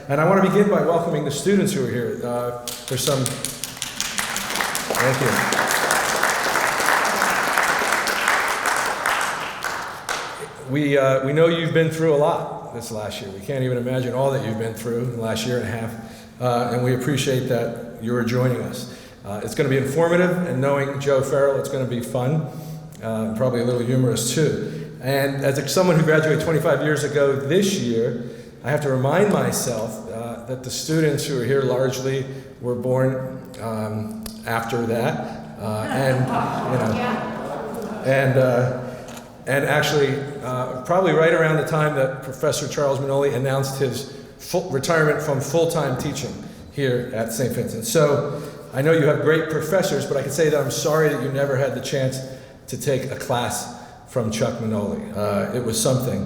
And I want to begin by welcoming the students who are here. There's some, thank you. We know you've been through a lot this last year. We can't even imagine all that you've been through in the last year and a half. And we appreciate that you're joining us. It's going to be informative, and knowing Joe Farrell, it's going to be fun, probably a little humorous too. And as someone who graduated 25 years ago this year, I have to remind myself that the students who are here largely were born after that, and actually probably right around the time that Professor Charles Manoli announced his retirement from full-time teaching here at Saint Vincent. So I know you have great professors, but I can say that I'm sorry that you never had the chance to take a class from Chuck Manoli. It was something.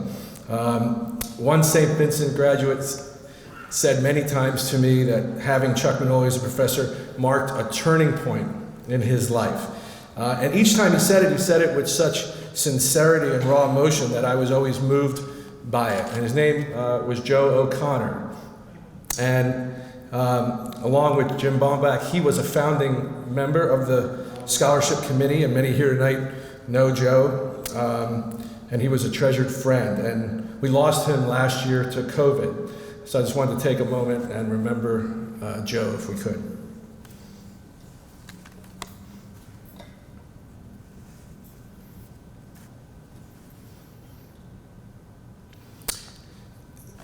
One St. Vincent graduate said many times to me that having Chuck Manoli as a professor marked a turning point in his life. And each time he said it with such sincerity and raw emotion that I was always moved by it. And his name was Joe O'Connor. And along with Jim Baumbach, he was a founding member of the Scholarship Committee, and many here tonight know Joe. And he was a treasured friend. And we lost him last year to COVID. So I just wanted to take a moment and remember Joe if we could.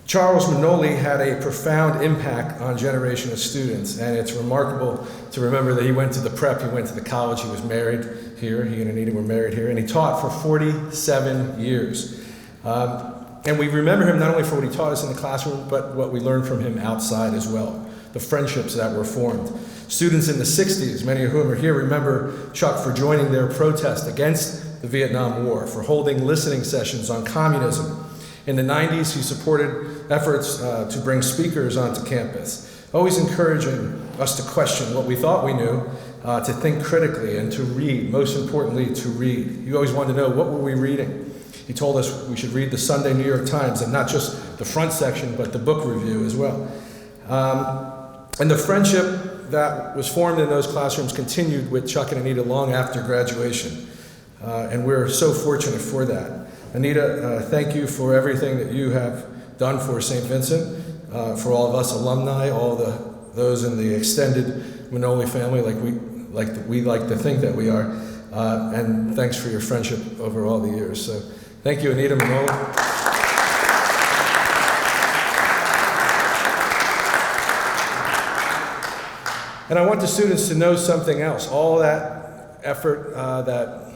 Charles Manoli had a profound impact on a generation of students, and it's remarkable to remember that he went to the prep, he went to the college, he was married here, he and Anita were married here, and he taught for 47 years. And we remember him not only for what he taught us in the classroom, but what we learned from him outside as well, the friendships that were formed. Students in the 60s, many of whom are here, remember Chuck for joining their protest against the Vietnam War, for holding listening sessions on communism. In the 90s, he supported efforts to bring speakers onto campus, always encouraging us to question what we thought we knew, to think critically and to read, most importantly, to read. He always wanted to know, what were we reading? He told us we should read the Sunday New York Times, and not just the front section, but the book review as well. And the friendship that was formed in those classrooms continued with Chuck and Anita long after graduation. And we're so fortunate for that. Anita, thank you for everything that you have done for St. Vincent, for all of us alumni, all those in the extended Manoli family, like we like to think that we are. And thanks for your friendship over all the years. So thank you, Anita Manoli. And I want the students to know something else. All that effort that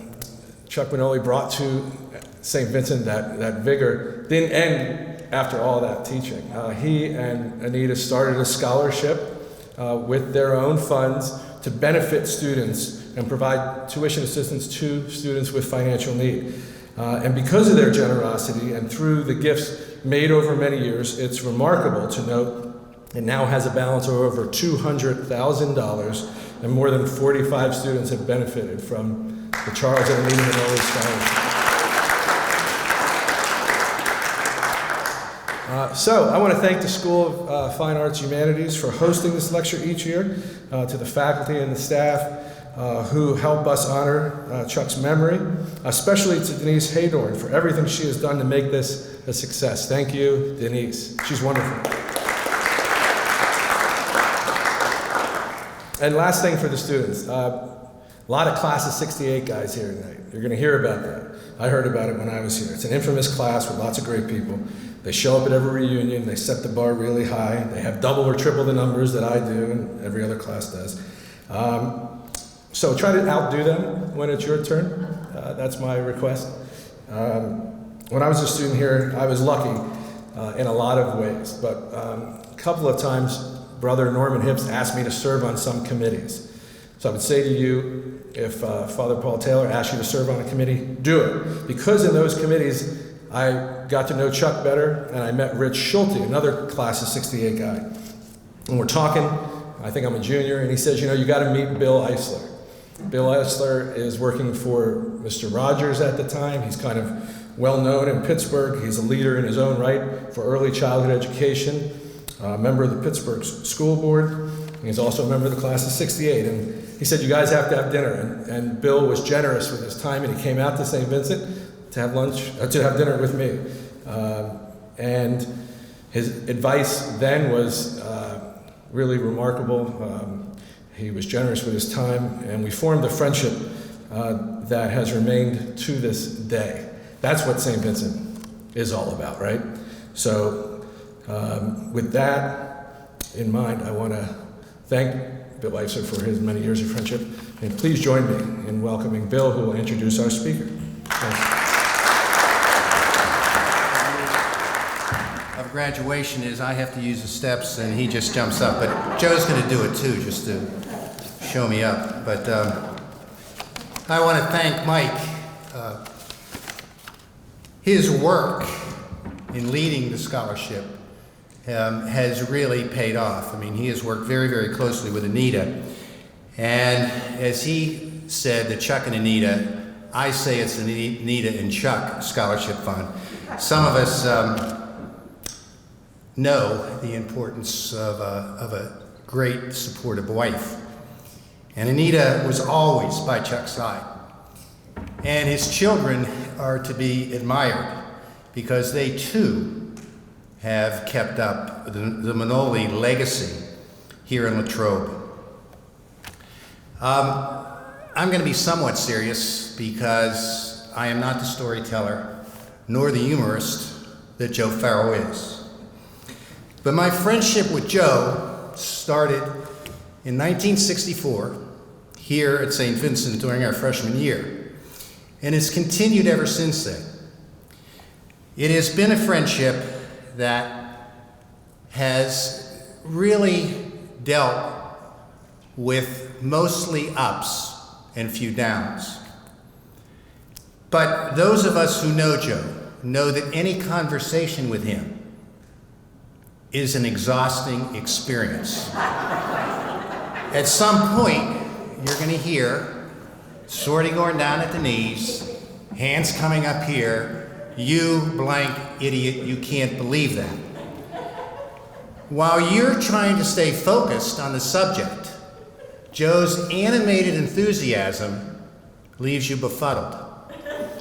Chuck Manoli brought to St. Vincent, that vigor, didn't end after all that teaching. He and Anita started a scholarship with their own funds to benefit students and provide tuition assistance to students with financial need. And because of their generosity and through the gifts made over many years, it's remarkable to note it now has a balance of over $200,000, and more than 45 students have benefited from the Charles and Anita Manoli Scholarship. So I want to thank the School of Fine Arts Humanities for hosting this lecture each year, to the faculty and the staff who help us honor Chuck's memory, especially to Denise Haydorn for everything she has done to make this a success. Thank you, Denise. She's wonderful. And last thing for the students, a lot of class of 68 guys here tonight. You're going to hear about that. I heard about it when I was here. It's an infamous class with lots of great people. They show up at every reunion, they set the bar really high, they have double or triple the numbers that I do and every other class does. So try to outdo them when it's your turn. That's my request. When I was a student here, I was lucky in a lot of ways, but a couple of times Brother Norman Hips asked me to serve on some committees. So I would say to you, if Father Paul Taylor asked you to serve on a committee, do it. Because in those committees, I got to know Chuck better, and I met Rich Schulte, another class of 68 guy. And we're talking, I think I'm a junior, and he says, you know, you gotta meet Bill Eisler. Bill Eisler is working for Mr. Rogers at the time. He's kind of well known in Pittsburgh. He's a leader in his own right for early childhood education. a member of the Pittsburgh School Board. He's also a member of the class of '68. And he said, you guys have to have dinner. And Bill was generous with his time, and he came out to St. Vincent to have to have dinner with me. And his advice then was really remarkable. He was generous with his time, and we formed a friendship that has remained to this day. That's what St. Vincent is all about, right? So with that in mind, I want to thank Bill Leifser for his many years of friendship, and please join me in welcoming Bill, who will introduce our speaker. Thanks. Of graduation is I have to use the steps and he just jumps up, but Joe's going to do it too, just to show me up. But I want to thank Mike. His work in leading the scholarship has really paid off. I mean, he has worked very, very closely with Anita. And as he said, the Chuck and Anita, I say it's the Anita and Chuck Scholarship Fund. Some of us know the importance of a great supportive wife. And Anita was always by Chuck's side. And his children are to be admired because they too have kept up the Manoli legacy here in Latrobe. I'm going to be somewhat serious because I am not the storyteller nor the humorist that Joe Farrell is. But my friendship with Joe started in 1964 here at Saint Vincent during our freshman year, and has continued ever since then. It has been a friendship that has really dealt with mostly ups and few downs. But those of us who know Joe know that any conversation with him is an exhausting experience. At some point, you're going to hear sortie going down at the knees, hands coming up here, you blank idiot, you can't believe that. While you're trying to stay focused on the subject, Joe's animated enthusiasm leaves you befuddled.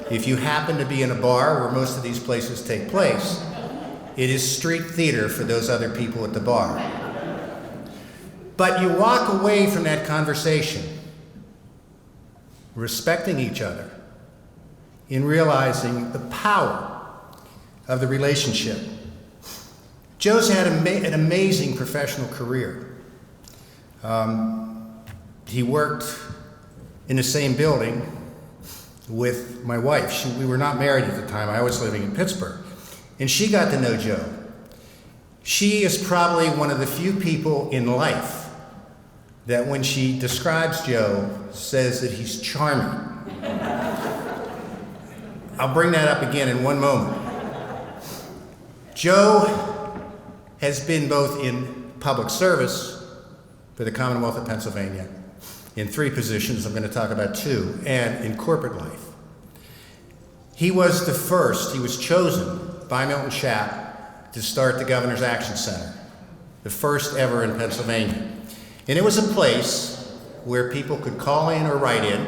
If you happen to be in a bar where most of these places take place, it is street theater for those other people at the bar. But you walk away from that conversation respecting each other in realizing the power of the relationship. Joe's had an amazing professional career. He worked in the same building with my wife. We were not married at the time. I was living in Pittsburgh. And she got to know Joe. She is probably one of the few people in life that when she describes Joe, says that he's charming. I'll bring that up again in one moment. Joe has been both in public service for the Commonwealth of Pennsylvania in 3 positions, I'm going to talk about 2, and in corporate life. He was the first, he was chosen by Milton Schaap to start the Governor's Action Center, the first ever in Pennsylvania. And it was a place where people could call in or write in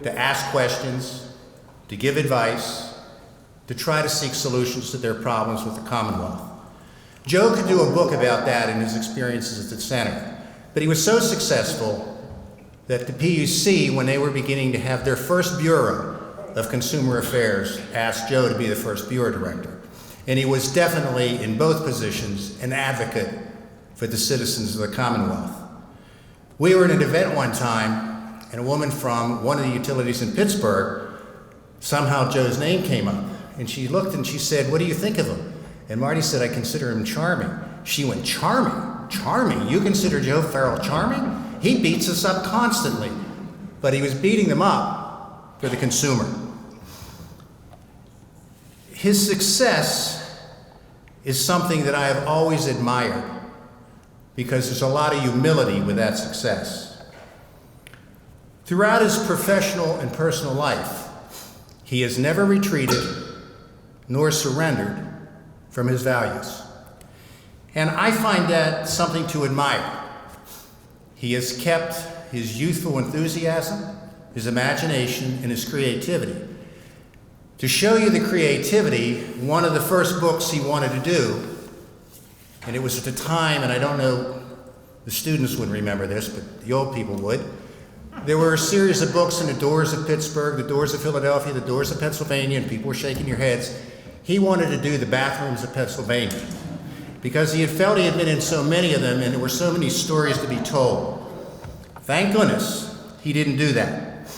to ask questions, to give advice, to try to seek solutions to their problems with the Commonwealth. Joe could do a book about that and his experiences at the center, but he was so successful that the PUC, when they were beginning to have their first Bureau of Consumer Affairs, asked Joe to be the first Bureau Director. And he was definitely, in both positions, an advocate for the citizens of the Commonwealth. We were at an event one time, and a woman from one of the utilities in Pittsburgh, somehow Joe's name came up. And she looked and she said, "What do you think of him?" And Marty said, "I consider him charming." She went, "Charming? Charming? You consider Joe Farrell charming? He beats us up constantly." But he was beating them up for the consumer. His success is something that I have always admired because there's a lot of humility with that success. Throughout his professional and personal life, he has never retreated nor surrendered from his values. And I find that something to admire. He has kept his youthful enthusiasm, his imagination, and his creativity. To show you the creativity, one of the first books he wanted to do, and it was at the time, and I don't know, the students would remember this, but the old people would. There were a series of books in the doors of Pittsburgh, the doors of Philadelphia, the doors of Pennsylvania, and people were shaking their heads. He wanted to do the bathrooms of Pennsylvania because he had felt he had been in so many of them and there were so many stories to be told. Thank goodness he didn't do that.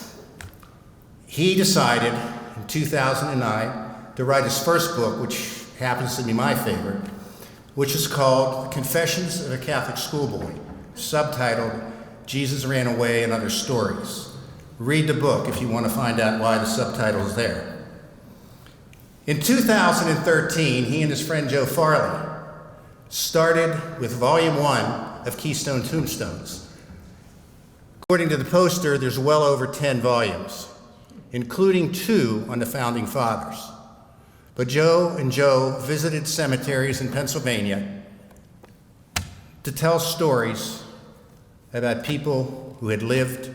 He decided in 2009 to write his first book, which happens to be my favorite, which is called Confessions of a Catholic Schoolboy, subtitled Jesus Ran Away and Other Stories. Read the book if you want to find out why the subtitle is there. In 2013, he and his friend Joe Farrell started with Volume 1 of Keystone Tombstones. According to the poster, there's well over 10 volumes, including 2 on the Founding Fathers. But Joe and Joe visited cemeteries in Pennsylvania to tell stories about people who had lived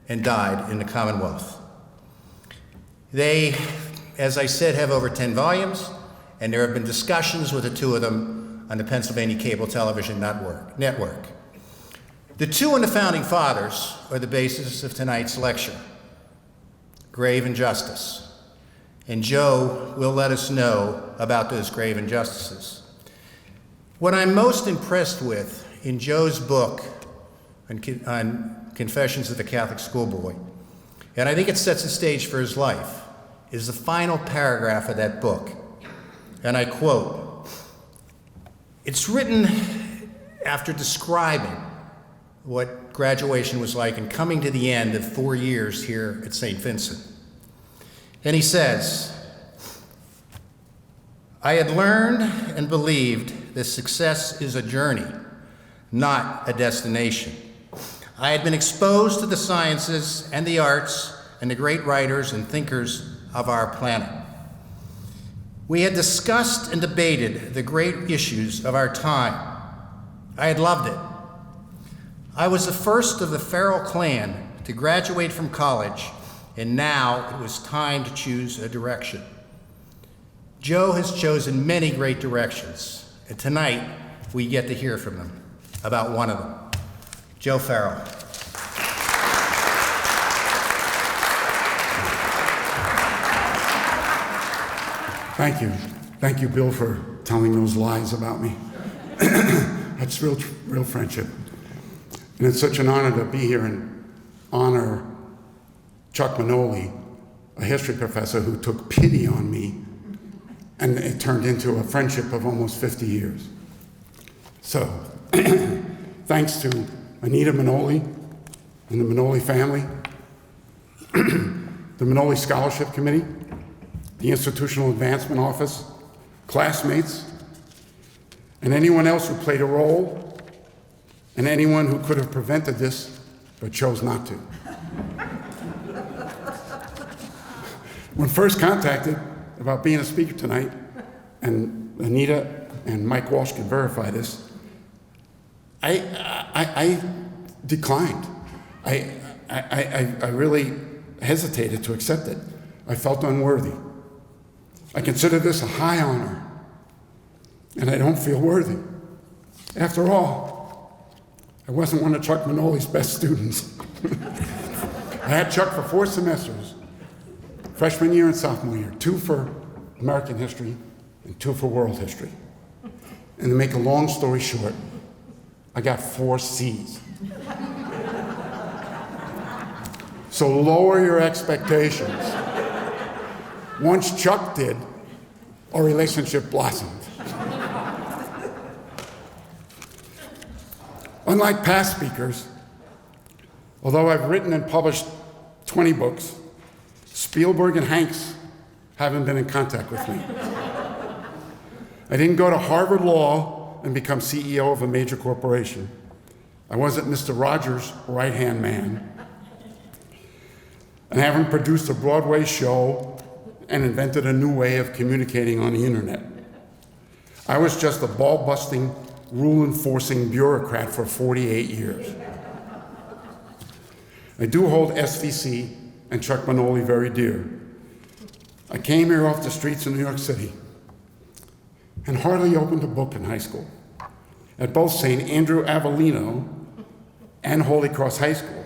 and died in the Commonwealth. They, as I said, have over 10 volumes, and there have been discussions with the 2 of them on the Pennsylvania Cable Television Network. The 2 on the Founding Fathers are the basis of tonight's lecture, Grave Injustice. And Joe will let us know about those grave injustices. What I'm most impressed with in Joe's book on Confessions of the Catholic Schoolboy, and I think it sets the stage for his life, is the final paragraph of that book. And I quote, "It's written after describing what graduation was like and coming to the end of 4 years here at Saint Vincent. And he says, I had learned and believed that success is a journey, not a destination. I had been exposed to the sciences and the arts and the great writers and thinkers of our planet. We had discussed and debated the great issues of our time. I had loved it. I was the first of the Farrell clan to graduate from college, and now it was time to choose a direction. Joe has chosen many great directions, and tonight we get to hear from him about one of them. Joe Farrell. Thank you. Thank you, Bill, for telling those lies about me. That's real friendship. And it's such an honor to be here and honor Chuck Manoli, a history professor who took pity on me, and it turned into a friendship of almost 50 years. So, thanks to Anita Manoli and the Manoli family, the Manoli Scholarship Committee, the Institutional Advancement Office, classmates, and anyone else who played a role, and anyone who could have prevented this but chose not to. When first contacted about being a speaker tonight, and Anita and Mike Walsh can verify this, I declined. I really hesitated to accept it. I felt unworthy. I consider this a high honor, and I don't feel worthy. After all, I wasn't one of Chuck Manoli's best students. I had Chuck for 4 semesters, freshman year and sophomore year, 2 for American history and 2 for world history. And to make a long story short, I got 4 C's. So lower your expectations. Once Chuck did, our relationship blossomed. Unlike past speakers, although I've written and published 20 books, Spielberg and Hanks haven't been in contact with me. I didn't go to Harvard Law and become CEO of a major corporation. I wasn't Mr. Rogers' right-hand man. And I haven't produced a Broadway show and invented a new way of communicating on the internet. I was just a ball-busting rule-enforcing bureaucrat for 48 years. I do hold SVC and Chuck Manoli very dear. I came here off the streets of New York City and hardly opened a book in high school. At both St. Andrew Avellino and Holy Cross High School,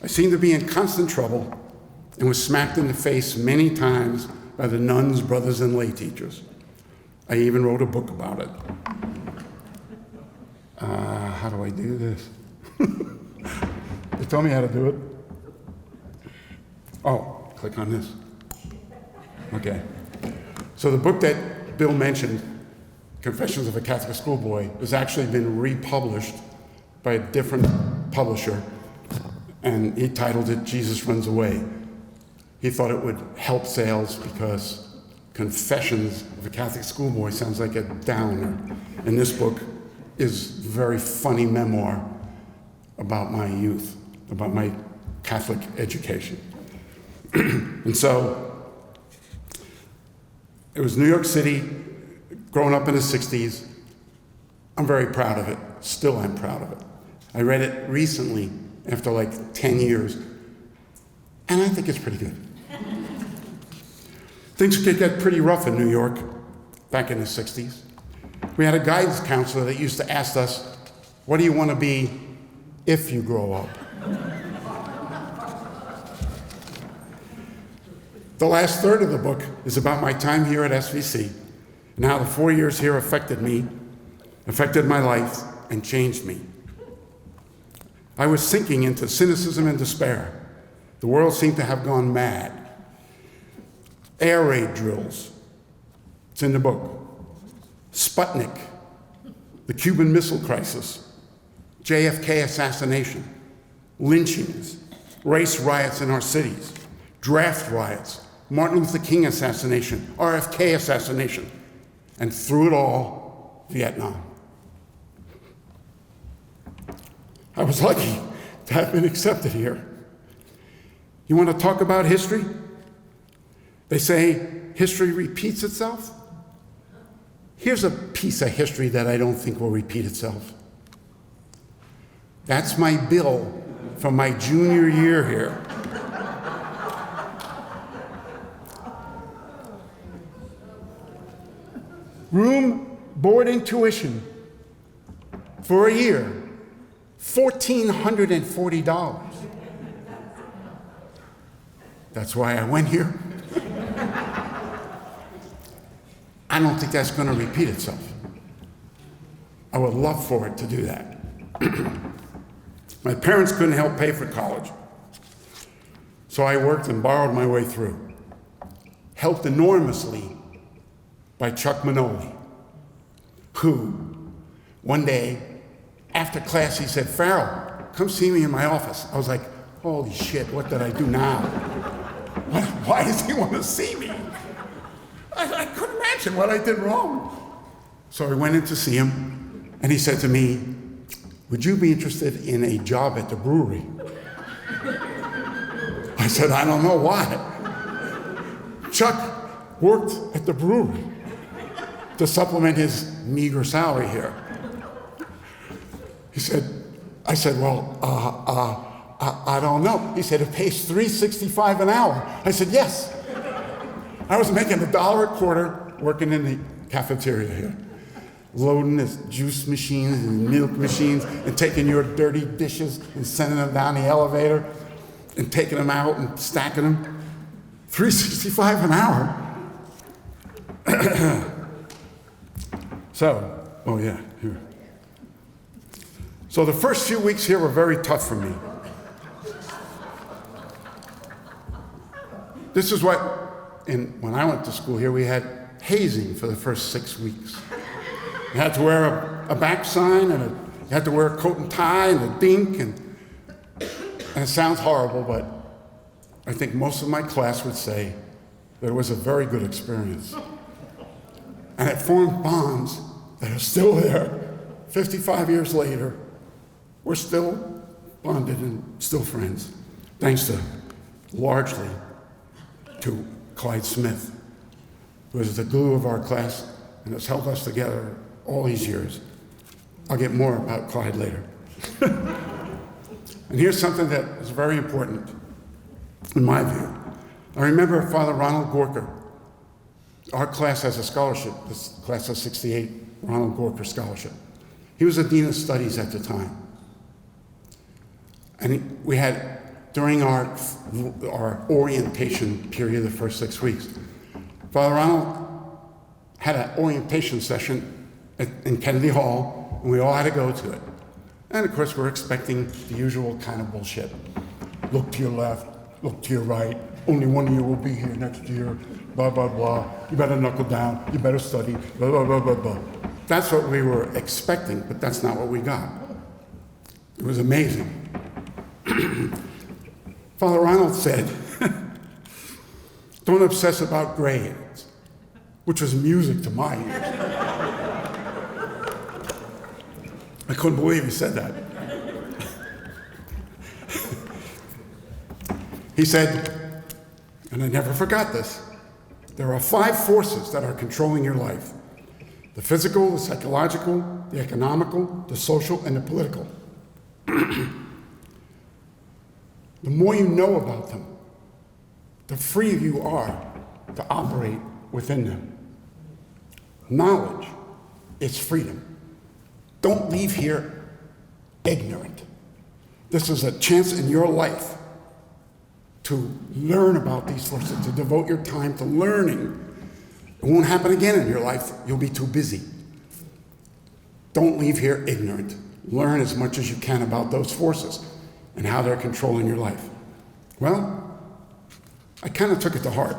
I seemed to be in constant trouble and was smacked in the face many times by the nuns, brothers, and lay teachers. I even wrote a book about it. How do I do this? They told me how to do it. Oh, click on this. Okay. So the book that Bill mentioned, Confessions of a Catholic Schoolboy, has actually been republished by a different publisher, and he titled it Jesus Runs Away. He thought it would help sales because Confessions of a Catholic Schoolboy sounds like a downer. And this book is a very funny memoir about my youth, about my Catholic education. And so it was New York City, growing up in the 60s. I'm very proud of it. Still I'm proud of it. I read it recently after like 10 years, and I think it's pretty good. Things could get pretty rough in New York back in the 60s. We had a guidance counselor that used to ask us, what do you want to be if you grow up? The last third of the book is about my time here at SVC and how the 4 years here affected me, affected my life, and changed me. I was sinking into cynicism and despair. The world seemed to have gone mad. Air raid drills, it's in the book. Sputnik, the Cuban Missile Crisis, JFK assassination, lynchings, race riots in our cities, draft riots, Martin Luther King assassination, RFK assassination, and through it all, Vietnam. I was lucky to have been accepted here. You want to talk about history? They say history repeats itself. Here's a piece of history that I don't think will repeat itself. That's my bill from my junior year here. Room, board, and tuition for a year, $1,440. That's why I went here. I don't think that's going to repeat itself. I would love for it to do that. My parents couldn't help pay for college, so I worked and borrowed my way through. Helped enormously by Chuck Manoli, who one day after class he said, "Farrell, come see me in my office." I was like, holy shit, what did I do now? Why does he want to see me? I couldn't imagine what I did wrong. So I went in to see him, and he said to me, "Would you be interested in a job at the brewery?" I said, "I don't know why." Chuck worked at the brewery to supplement his meager salary here. I said, "Well, I don't know." He said, "It pays $3.65 an hour." I said, "Yes." I was making $1 a quarter working in the cafeteria here, loading his juice machines and milk machines and taking your dirty dishes and sending them down the elevator and taking them out and stacking them. $3.65 an hour. Here. So the first few weeks here were very tough for me. This is when I went to school here, we had hazing for the first 6 weeks. You had to wear a back sign, and you had to wear a coat and tie and a dink, and it sounds horrible, but I think most of my class would say that it was a very good experience. And it formed bonds that are still there. 55 years later, we're still bonded and still friends, thanks to, largely, to Clyde Smith, who is the glue of our class and has held us together all these years. I'll get more about Clyde later. And here's something that is very important in my view. I remember Father Ronald Gorker. Our class has a scholarship, this class of 68, Ronald Gorker Scholarship. He was a dean of studies at the time. And we had, during our orientation period, the first 6 weeks, Father Ronald had an orientation session in Kennedy Hall, and we all had to go to it. And of course, we're expecting the usual kind of bullshit. Look to your left, look to your right, only one of you will be here next year, blah, blah, blah. You better knuckle down, you better study, blah, blah, blah, blah, blah. That's what we were expecting, but that's not what we got. It was amazing. Father Ronald said, don't obsess about grades, which was music to my ears. I couldn't believe he said that. He said, and I never forgot this, there are 5 forces that are controlling your life: the physical, the psychological, the economical, the social, and the political. The more you know about them, the freer you are to operate within them. Knowledge is freedom. Don't leave here ignorant. This is a chance in your life to learn about these forces, to devote your time to learning. It won't happen again in your life. You'll be too busy. Don't leave here ignorant. Learn as much as you can about those forces and how they're controlling your life. Well, I kind of took it to heart.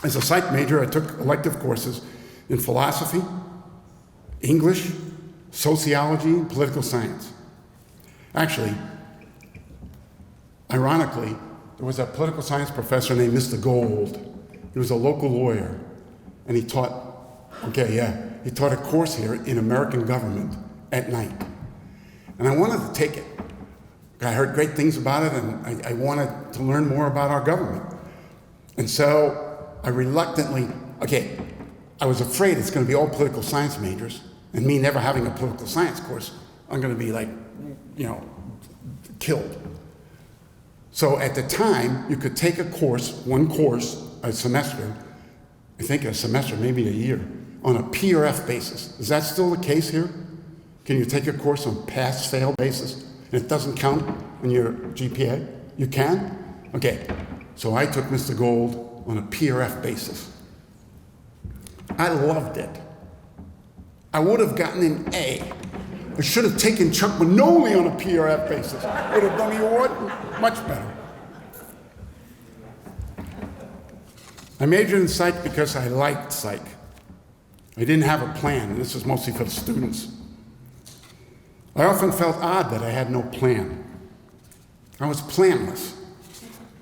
As a psych major, I took elective courses in philosophy, English, sociology, and political science. Actually, ironically, there was a political science professor named Mr. Gold. He was a local lawyer, and he taught a course here in American government at night. And I wanted to take it. I heard great things about it, and I wanted to learn more about our government. And so I reluctantly, I was afraid it's going to be all political science majors, and me never having a political science course, I'm going to be killed. So at the time, you could take a course, one course, a semester, maybe a year, on a P/F basis. Is that still the case here? Can you take a course on pass-fail basis, and it doesn't count in your GPA? You can? Okay, so I took Mr. Gold on a P/F basis. I loved it. I would have gotten an A. I should have taken Chuck Manoli on a P/F basis. I would have done the award much better. I majored in psych because I liked psych. I didn't have a plan, and this is mostly for the students. I often felt odd that I had no plan. I was planless.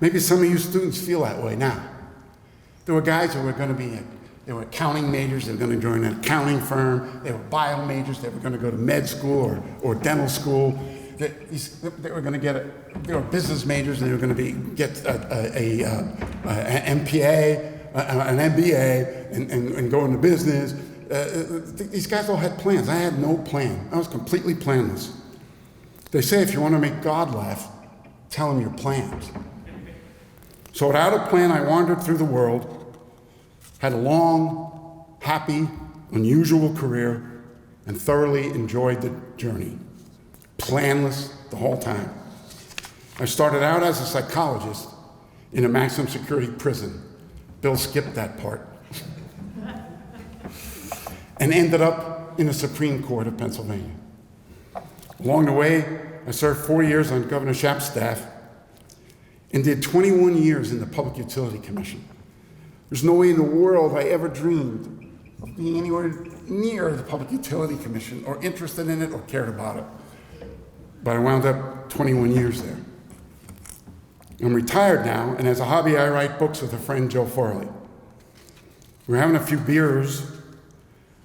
Maybe some of you students feel that way now. There were guys who were going to be, they were accounting majors, they were going to join an accounting firm, they were bio majors, they were going to go to med school or dental school. They were going to get they were business majors, and they were going to get an MPA, an MBA, and go into business. These guys all had plans. I had no plan. I was completely planless. They say if you want to make God laugh, tell him your plans. So without a plan, I wandered through the world, had a long, happy, unusual career, and thoroughly enjoyed the journey. Planless the whole time. I started out as a psychologist in a maximum security prison. Bill skipped that part. And ended up in the Supreme Court of Pennsylvania. Along the way, I served 4 years on Governor Schaap's staff and did 21 years in the Public Utility Commission. There's no way in the world I ever dreamed of being anywhere near the Public Utility Commission or interested in it or cared about it. But I wound up 21 years there. I'm retired now, and as a hobby, I write books with a friend, Joe Farrell. We were having a few beers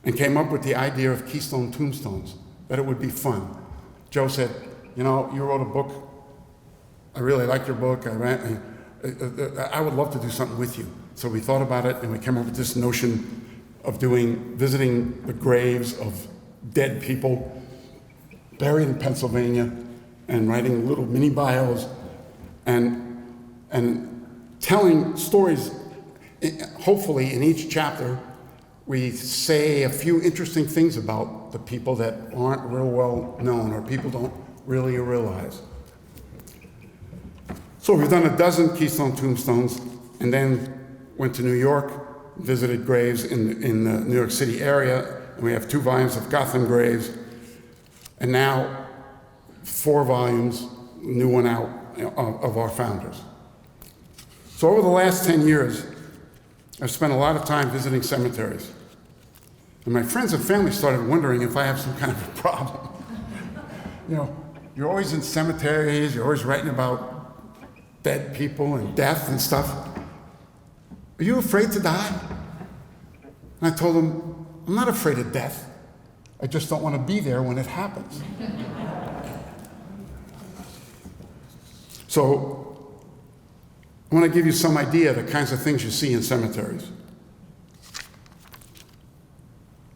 and came up with the idea of Keystone Tombstones, that it would be fun. Joe said, you wrote a book. I really liked your book. I would love to do something with you. So we thought about it, and we came up with this notion of visiting the graves of dead people buried in Pennsylvania and writing little mini bios and telling stories. Hopefully in each chapter we say a few interesting things about the people that aren't real well known or people don't really realize. So we've done a dozen Keystone Tombstones and then went to New York, visited graves in the New York City area, and we have 2 volumes of Gotham graves, and now 4 volumes, new one out, of our founders. So over the last 10 years, I've spent a lot of time visiting cemeteries. And my friends and family started wondering if I have some kind of a problem. You know, you're always in cemeteries, you're always writing about dead people and death and stuff. Are you afraid to die? And I told them, I'm not afraid of death. I just don't want to be there when it happens. So I want to give you some idea of the kinds of things you see in cemeteries.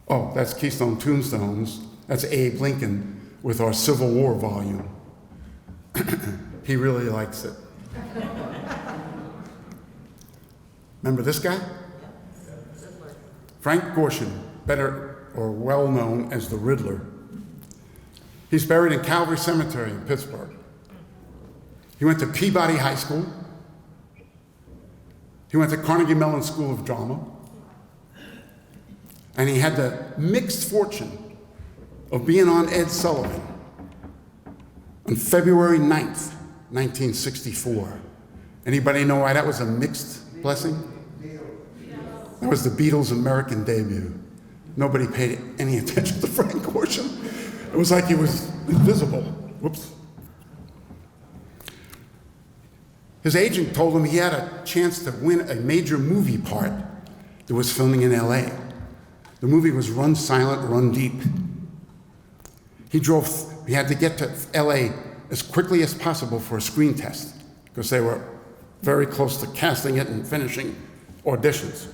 Oh, that's Keystone Tombstones. That's Abe Lincoln with our Civil War volume. He really likes it. Remember this guy? Frank Gorshin, better or well known as the Riddler. He's buried in Calvary Cemetery in Pittsburgh. He went to Peabody High School. He went to Carnegie Mellon School of Drama. And he had the mixed fortune of being on Ed Sullivan on February 9th, 1964. Anybody know why that was a mixed blessing? That was the Beatles' American debut. Nobody paid any attention to Frank Gorshin. It was like he was invisible. Whoops. His agent told him he had a chance to win a major movie part that was filming in LA. The movie was Run Silent, Run Deep. He had to get to LA as quickly as possible for a screen test because they were very close to casting it and finishing auditions.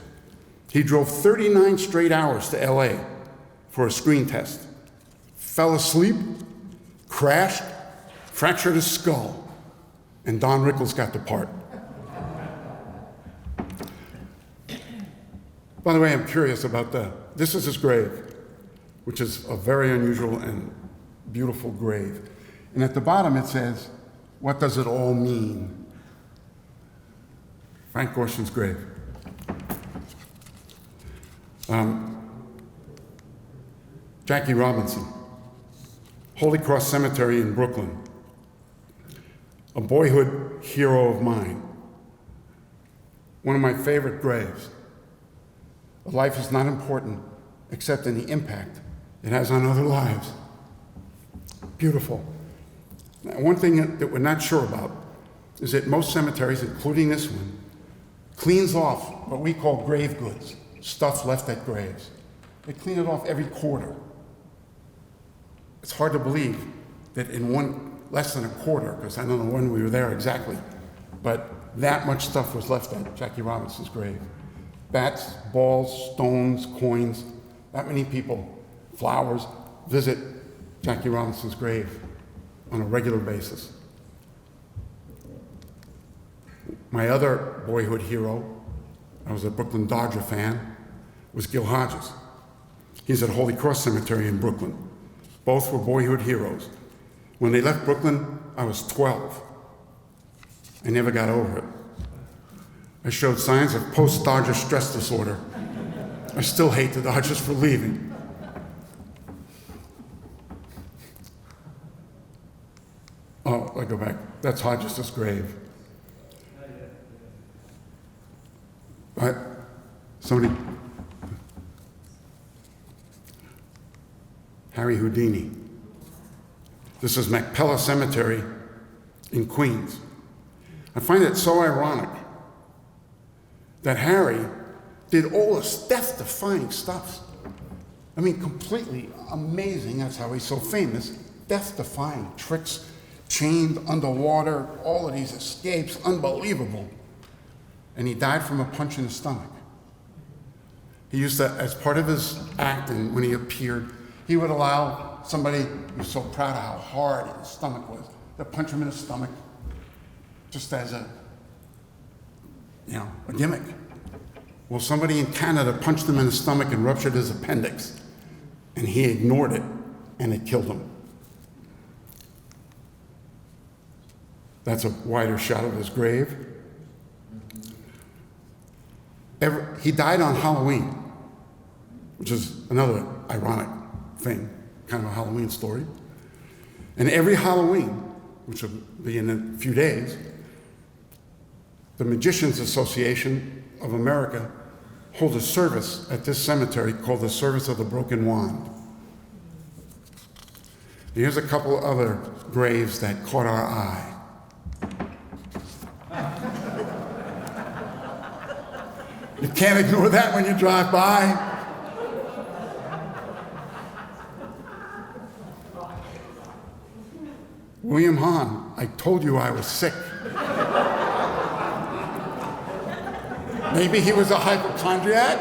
He drove 39 straight hours to LA for a screen test. Fell asleep, crashed, fractured his skull, and Don Rickles got the part. By the way, I'm curious about this is his grave, which is a very unusual and beautiful grave. And at the bottom it says, what does it all mean? Frank Gorshin's grave. Jackie Robinson, Holy Cross Cemetery in Brooklyn. A boyhood hero of mine. One of my favorite graves. Life is not important except in the impact it has on other lives. Beautiful. Now, one thing that we're not sure about is that most cemeteries, including this one, cleans off what we call grave goods, stuff left at graves. They clean it off every quarter. It's hard to believe that in less than a quarter, because I don't know when we were there exactly, but that much stuff was left at Jackie Robinson's grave. Bats, balls, stones, coins, that many people, flowers, visit Jackie Robinson's grave on a regular basis. My other boyhood hero, I was a Brooklyn Dodger fan, was Gil Hodges. He's at Holy Cross Cemetery in Brooklyn. Both were boyhood heroes. When they left Brooklyn, I was 12. I never got over it. I showed signs of post-Dodger stress disorder. I still hate the Dodgers for leaving. Oh, I go back. That's Hodges' grave. But somebody, Harry Houdini. This is Macpella Cemetery in Queens. I find it so ironic that Harry did all this death-defying stuff. I mean, completely amazing. That's how he's so famous. Death-defying tricks, chained underwater, all of these escapes, unbelievable. And he died from a punch in the stomach. He used to, as part of his act, and when he appeared, He would allow somebody who was so proud of how hard his stomach was to punch him in the stomach just as a gimmick. Well, somebody in Canada punched him in the stomach and ruptured his appendix, and he ignored it, and it killed him. That's a wider shot of his grave. He died on Halloween, which is another ironic thing, kind of a Halloween story. And every Halloween, which will be in a few days, the Magicians Association of America holds a service at this cemetery called the Service of the Broken Wand. Here's a couple other graves that caught our eye. You can't ignore that when you drive by. William Hahn, I told you I was sick. Maybe he was a hypochondriac?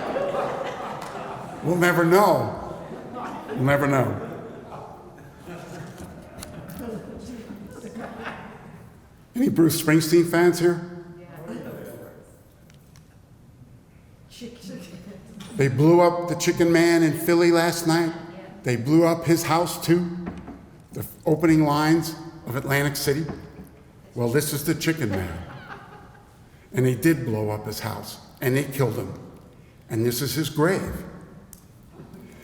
We'll never know. We'll never know. Any Bruce Springsteen fans here? They blew up the Chicken Man in Philly last night. They blew up his house too. The opening lines of Atlantic City. Well, this is the Chicken Man. And they did blow up his house, and they killed him. And this is his grave.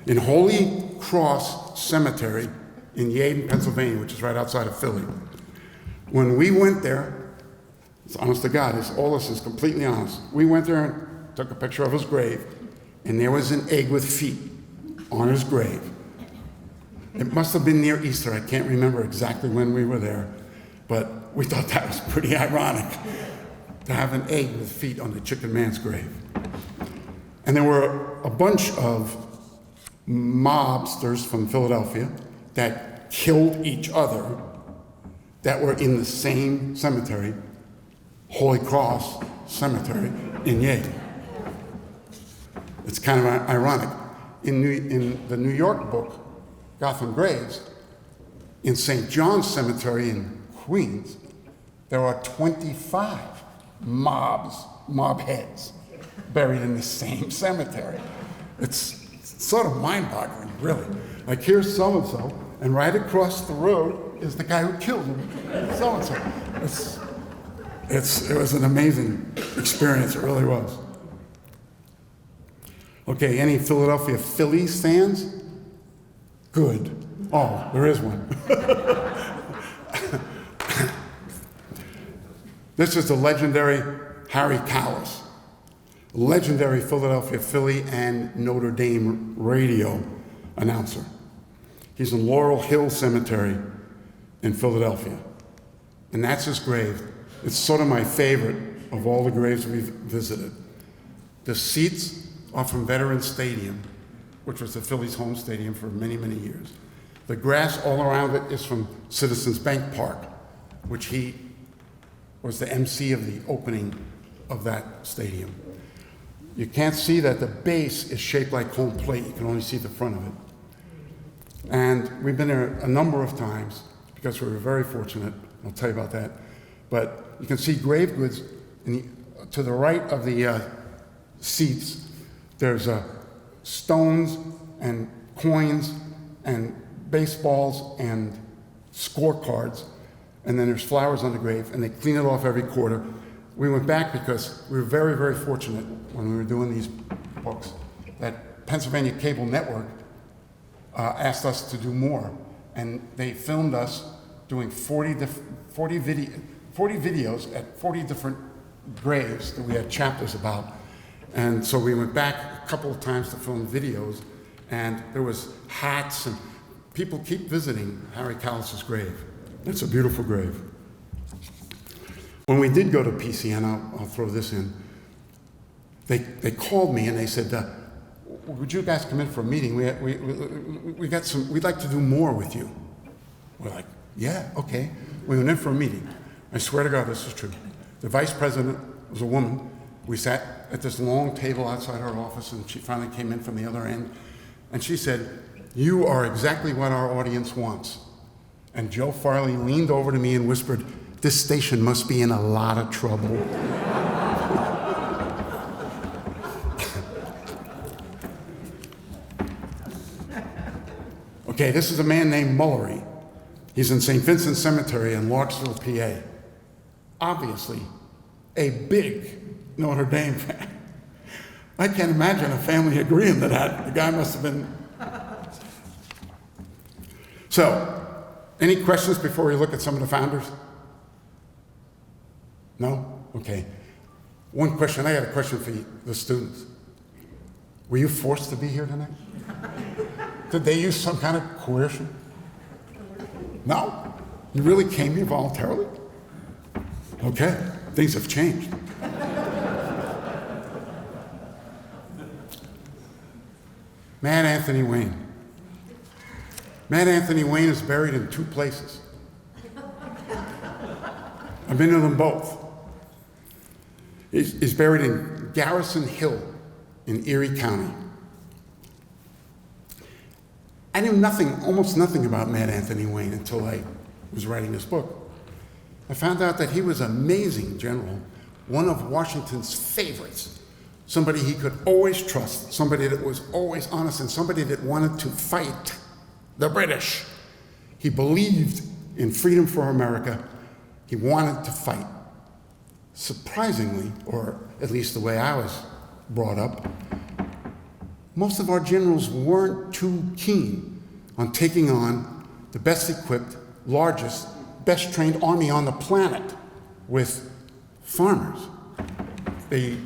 In Holy Cross Cemetery in Yeadon, Pennsylvania, which is right outside of Philly. When we went there, it's honest to God, all this is completely honest. We went there and took a picture of his grave, and there was an egg with feet on his grave. It must have been near Easter. I can't remember exactly when we were there, but we thought that was pretty ironic to have an egg with feet on the Chicken Man's grave. And there were a bunch of mobsters from Philadelphia that killed each other that were in the same cemetery, Holy Cross Cemetery in Yeadon. It's kind of ironic. In the New York book, Gotham Graves, in St. John's Cemetery in Queens, there are 25 mob heads buried in the same cemetery. It's sort of mind-boggling, really. Like, here's so-and-so, and right across the road is the guy who killed him, so-and-so. It was an amazing experience, it really was. Okay, any Philadelphia Phillies fans? Good. Oh, there is one. This is the legendary Harry Callis, legendary Philadelphia Philly and Notre Dame radio announcer. He's in Laurel Hill Cemetery in Philadelphia, and that's his grave. It's sort of my favorite of all the graves we've visited. The seats are from Veterans Stadium, which was the Phillies' home stadium for many, many years. The grass all around it is from Citizens Bank Park, which he was the MC of the opening of that stadium. You can't see that the base is shaped like home plate. You can only see the front of it. And we've been there a number of times because we were very fortunate. I'll tell you about that. But you can see grave goods to the right of the seats. There's stones and coins and baseballs and scorecards, and then there's flowers on the grave, and they clean it off every quarter. We went back because we were very, very fortunate when we were doing these books that Pennsylvania Cable Network asked us to do more, and they filmed us doing 40 videos at 40 different graves that we had chapters about. And so we went back a couple of times to film videos, and there was hats, and people keep visiting Harry Callis's grave. It's a beautiful grave. When we did go to PCN, I'll throw this in, they called me and they said, would you guys come in for a meeting? We'd like to do more with you. We're like, yeah, okay. We went in for a meeting. I swear to God, this is true. The vice president was a woman. We sat at this long table outside her office, and she finally came in from the other end, and she said, "You are exactly what our audience wants." And Joe Farley leaned over to me and whispered, "This station must be in a lot of trouble." Okay, this is a man named Mullery. He's in Saint Vincent Cemetery in Larksville, PA. Obviously, a big Notre Dame fan. I can't imagine a family agreeing to that. The guy must have been. So, any questions before we look at some of the founders? No? Okay. One question, I got a question for you, the students. Were you forced to be here tonight? Did they use some kind of coercion? No? You really came here voluntarily? Okay, things have changed. Mad Anthony Wayne. Mad Anthony Wayne is buried in 2 places. I've been to them both. He's buried in Garrison Hill in Erie County. I knew almost nothing about Mad Anthony Wayne until I was writing this book. I found out that he was an amazing general, one of Washington's favorites, somebody he could always trust, somebody that was always honest, and somebody that wanted to fight the British. He believed in freedom for America. He wanted to fight. Surprisingly, or at least the way I was brought up, most of our generals weren't too keen on taking on the best equipped, largest, best trained army on the planet with farmers. They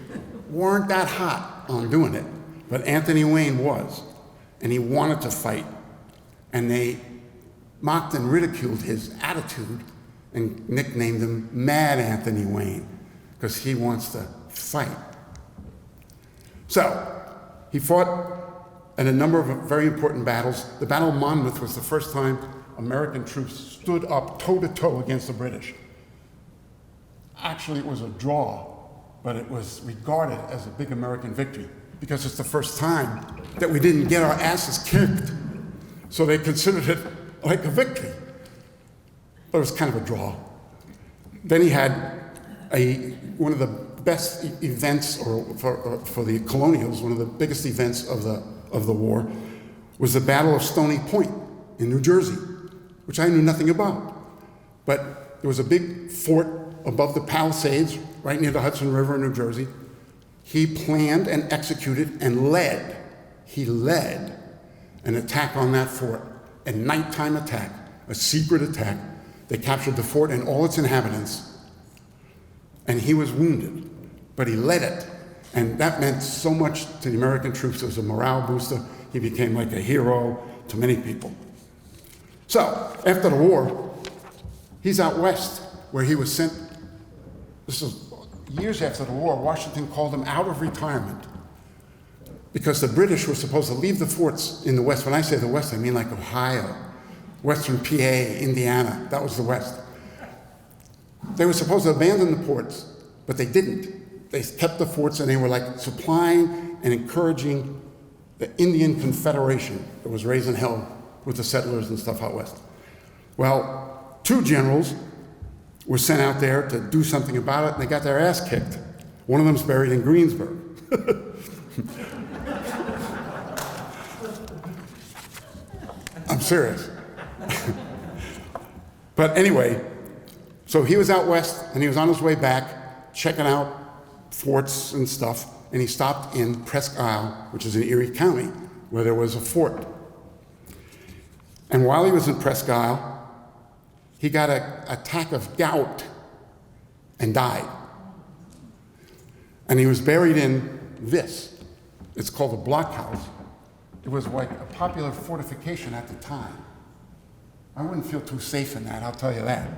weren't that hot on doing it, but Anthony Wayne was, and he wanted to fight. And they mocked and ridiculed his attitude and nicknamed him Mad Anthony Wayne, because he wants to fight. So, he fought in a number of very important battles. The Battle of Monmouth was the first time American troops stood up toe-to-toe against the British. Actually, it was a draw, but it was regarded as a big American victory because it's the first time that we didn't get our asses kicked. So they considered it like a victory. But it was kind of a draw. Then he had one of the best events, or for the colonials, one of the biggest events of the war, was the Battle of Stony Point in New Jersey, which I knew nothing about. But there was a big fort above the Palisades, right near the Hudson River in New Jersey. He planned and executed and led an attack on that fort, a nighttime attack, a secret attack. They captured the fort and all its inhabitants, and he was wounded, but he led it. And that meant so much to the American troops. It was a morale booster. He became like a hero to many people. So, after the war, he's out west, where he was sent. This is years after the war. Washington called him out of retirement because the British were supposed to leave the forts in the west. When I say the west, I mean like Ohio, western PA, Indiana. That was the west. They were supposed to abandon the ports, but they didn't. They kept the forts, and they were like supplying and encouraging the Indian Confederation that was raising hell with the settlers and stuff out west. Well, 2 generals were sent out there to do something about it, and they got their ass kicked. One of them's buried in Greensburg. I'm serious. But anyway, so he was out west, and he was on his way back, checking out forts and stuff, and he stopped in Presque Isle, which is in Erie County, where there was a fort. And while he was in Presque Isle, he got an attack of gout and died. And he was buried in this. It's called a blockhouse. It was like a popular fortification at the time. I wouldn't feel too safe in that, I'll tell you that.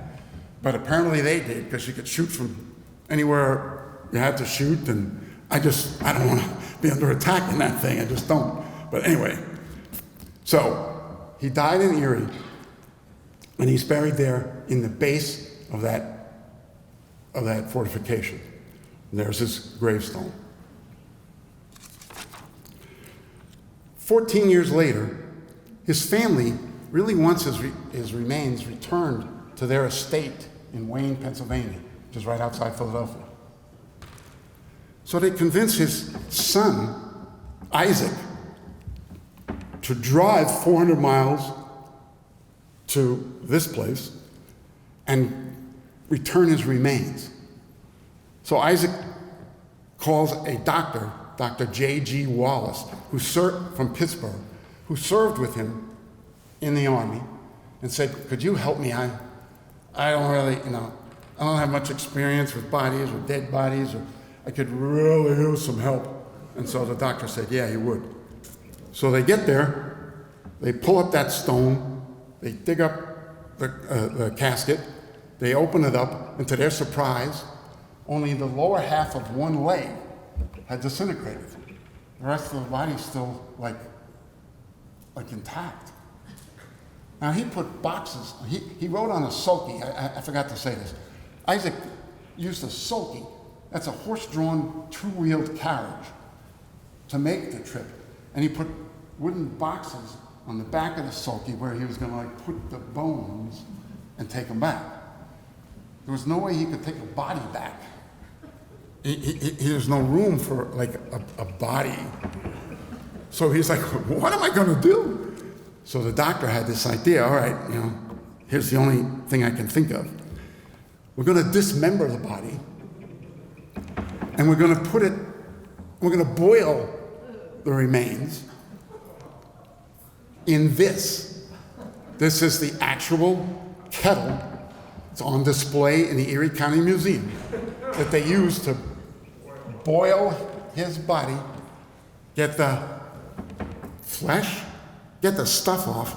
But apparently they did, because you could shoot from anywhere you had to shoot, and I don't want to be under attack in that thing, I just don't. But anyway, so he died in Erie, and he's buried there in the base of that fortification. And there's his gravestone. 14 years later, His family really wants his remains returned to their estate in Wayne, Pennsylvania, which is right outside Philadelphia. So they convince his son, Isaac, to drive 400 miles to this place and return his remains. So Isaac calls a doctor, Dr. J.G. Wallace, from Pittsburgh, who served with him in the Army, and said, could you help me? I don't really, I don't have much experience with bodies or dead bodies, or I could really use some help. And so the doctor said, yeah, he would. So they get there, they pull up that stone, they dig up the casket, they open it up, and to their surprise, only the lower half of one leg had disintegrated. The rest of the body's still like intact. Now he put boxes, he wrote on a sulky, I forgot to say this. Isaac used a sulky, that's a horse-drawn, two-wheeled carriage, to make the trip. And he put wooden boxes on the back of the sulky where he was gonna put the bones and take them back. There was no way he could take a body back. There's no room for a body. So he's like, what am I gonna do? So the doctor had this idea, all right, here's the only thing I can think of. We're gonna dismember the body, and we're gonna boil the remains in this. This is the actual kettle. It's on display in the Erie County Museum that they used to boil his body, get the flesh, get the stuff off.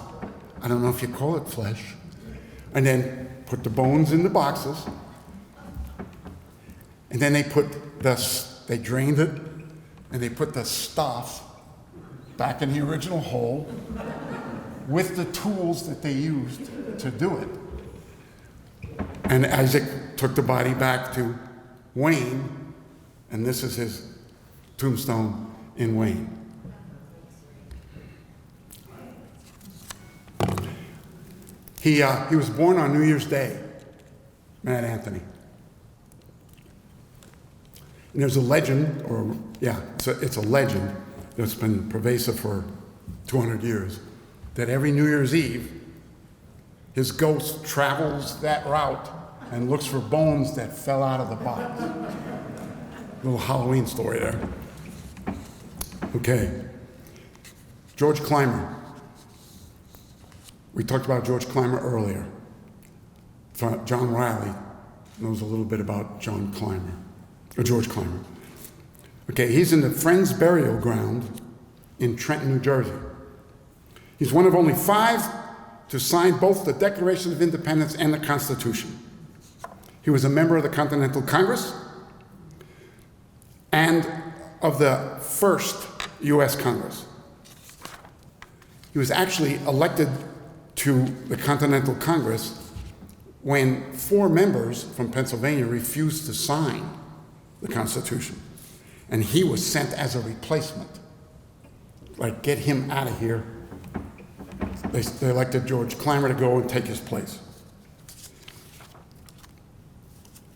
I don't know if you call it flesh. And then put the bones in the boxes. And then they they drained it, and they put the stuff back in the original hole with the tools that they used to do it. And Isaac took the body back to Wayne, and this is his tombstone in Wayne. He was born on New Year's Day, Matt Anthony. And there's a legend, it's a legend that's been pervasive for 200 years, that every New Year's Eve, his ghost travels that route and looks for bones that fell out of the box. Little Halloween story there. Okay. George Clymer. We talked about George Clymer earlier. John Riley knows a little bit about George Clymer. Okay, he's in the Friends Burial Ground in Trenton, New Jersey. He's one of only 5 to sign both the Declaration of Independence and the Constitution. He was a member of the Continental Congress and of the first U.S. Congress. He was actually elected to the Continental Congress when 4 members from Pennsylvania refused to sign the Constitution. And he was sent as a replacement. Like, get him out of here. They elected George Clymer to go and take his place.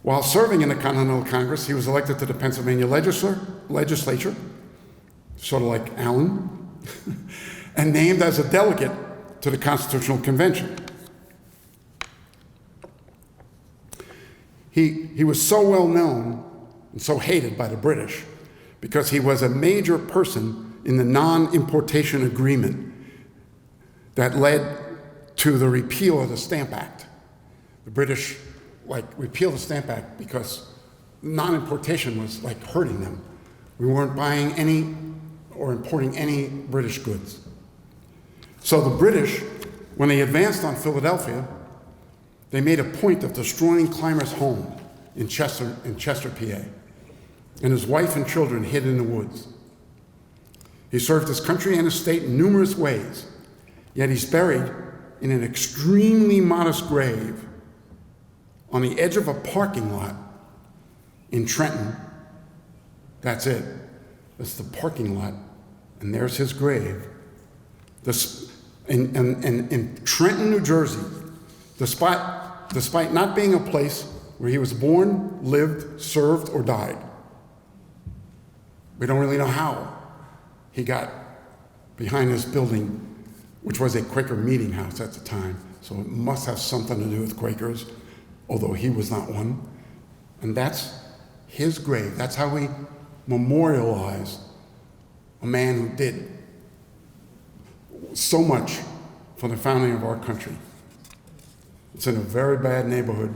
While serving in the Continental Congress, he was elected to the Pennsylvania legislature, sort of like Allen, and named as a delegate to the Constitutional Convention. He was so well known and so hated by the British because he was a major person in the non-importation agreement that led to the repeal of the Stamp Act. The British repealed the Stamp Act because non-importation was hurting them. We weren't buying any or importing any British goods. So the British, when they advanced on Philadelphia, they made a point of destroying Clymer's home in Chester, PA, and his wife and children hid in the woods. He served his country and his state in numerous ways, yet he's buried in an extremely modest grave on the edge of a parking lot in Trenton. That's it. That's the parking lot, and there's his grave. in Trenton, New Jersey, despite not being a place where he was born, lived, served, or died. We don't really know how he got behind this building, which was a Quaker meeting house at the time, so it must have something to do with Quakers, although he was not one. And that's his grave. That's how we memorialize a man who did so much for the founding of our country. It's in a very bad neighborhood.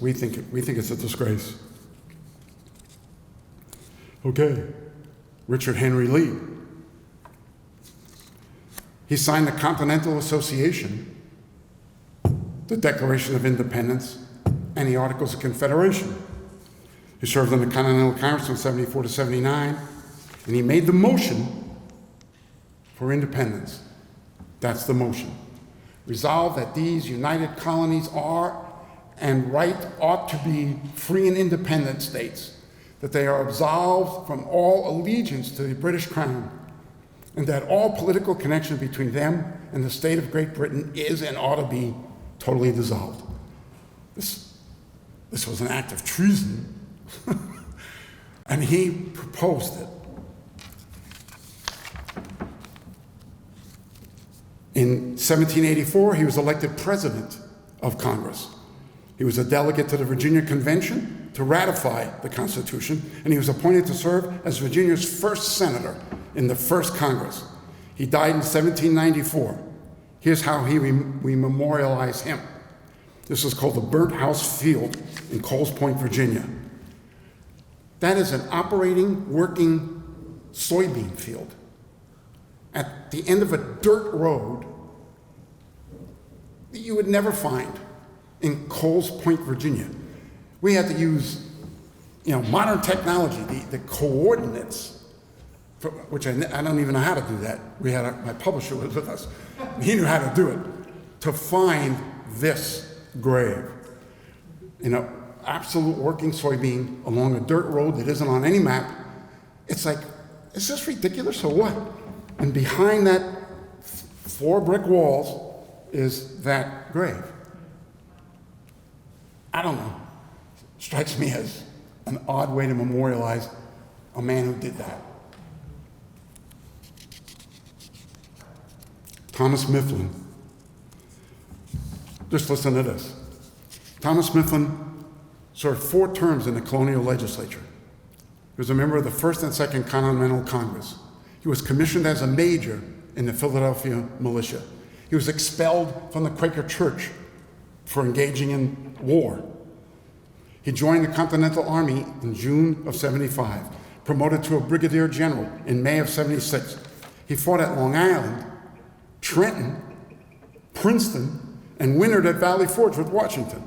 We think it's a disgrace. Okay, Richard Henry Lee. He signed the Continental Association, the Declaration of Independence, and the Articles of Confederation. He served on the Continental Congress from 74 to 79, and he made the motion for independence. That's the motion. Resolved that these united colonies are and ought to be free and independent states, that they are absolved from all allegiance to the British Crown, and that all political connection between them and the state of Great Britain is and ought to be totally dissolved. This was an act of treason, and he proposed it. In 1784, he was elected president of Congress. He was a delegate to the Virginia Convention to ratify the Constitution, and he was appointed to serve as Virginia's first senator in the first Congress. He died in 1794. Here's how we memorialize him. This is called the Burnt House Field in Coles Point, Virginia. That is an operating, working soybean field at the end of a dirt road that you would never find in Coles Point, Virginia. We had to use, modern technology, the coordinates, which I don't even know how to do that. We had my publisher was with us. He knew how to do it, to find this grave. Absolute working soybean along a dirt road that isn't on any map. It's like, is this ridiculous or what? And behind that 4 brick walls is that grave. I don't know. Strikes me as an odd way to memorialize a man who did that. Thomas Mifflin. Just listen to this. Thomas Mifflin served 4 terms in the colonial legislature. He was a member of the First and Second Continental Congress. He was commissioned as a major in the Philadelphia militia. He was expelled from the Quaker Church for engaging in war. He joined the Continental Army in June of 75, promoted to a brigadier general in May of 76. He fought at Long Island, Trenton, Princeton, and wintered at Valley Forge with Washington.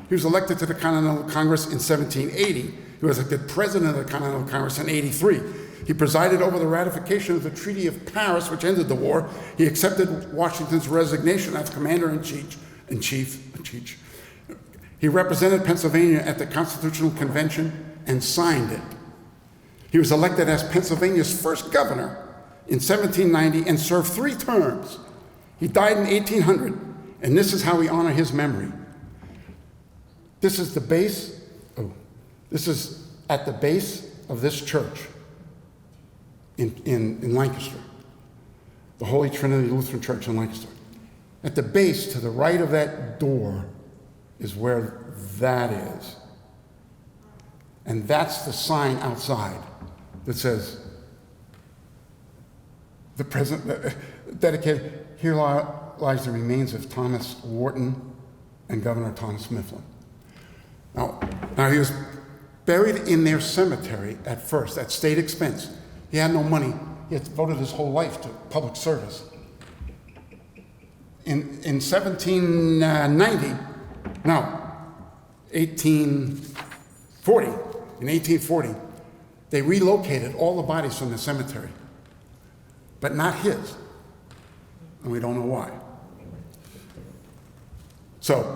He was elected to the Continental Congress in 1780. He was elected president of the Continental Congress in 83. He presided over the ratification of the Treaty of Paris, which ended the war. He accepted Washington's resignation as commander-in-chief. He represented Pennsylvania at the Constitutional Convention and signed it. He was elected as Pennsylvania's first governor in 1790 and served 3 terms. He died in 1800, and this is how we honor his memory. This is at the base of this church in Lancaster, the Holy Trinity Lutheran Church in Lancaster. At the base, to the right of that door, is where that is. And that's the sign outside that says, the present, dedicated, here lies the remains of Thomas Wharton and Governor Thomas Mifflin. Now he was buried in their cemetery at first, at state expense. He had no money. He had devoted his whole life to public service. In 1840, they relocated all the bodies from the cemetery, but not his, and we don't know why. So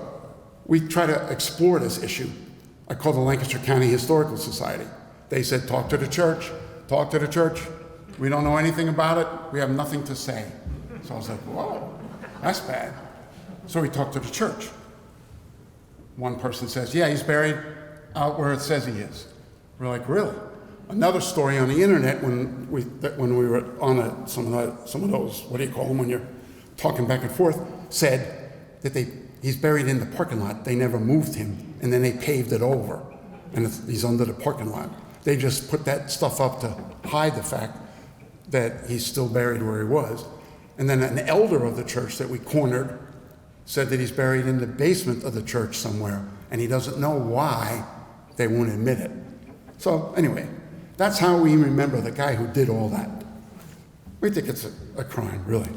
we try to explore this issue. I called the Lancaster County Historical Society. They said, talk to the church. We don't know anything about it. We have nothing to say. So I was like, whoa, that's bad. So we talked to the church. One person says, yeah, he's buried out where it says he is. We're like, really? Another story on the internet when we were on some of those, what do you call them when you're talking back and forth, said that he's buried in the parking lot. They never moved him, and then they paved it over, and he's under the parking lot. They just put that stuff up to hide the fact that he's still buried where he was. And then an elder of the church that we cornered said that he's buried in the basement of the church somewhere, and he doesn't know why they won't admit it. So anyway, that's how we remember the guy who did all that. We think it's a crime, really.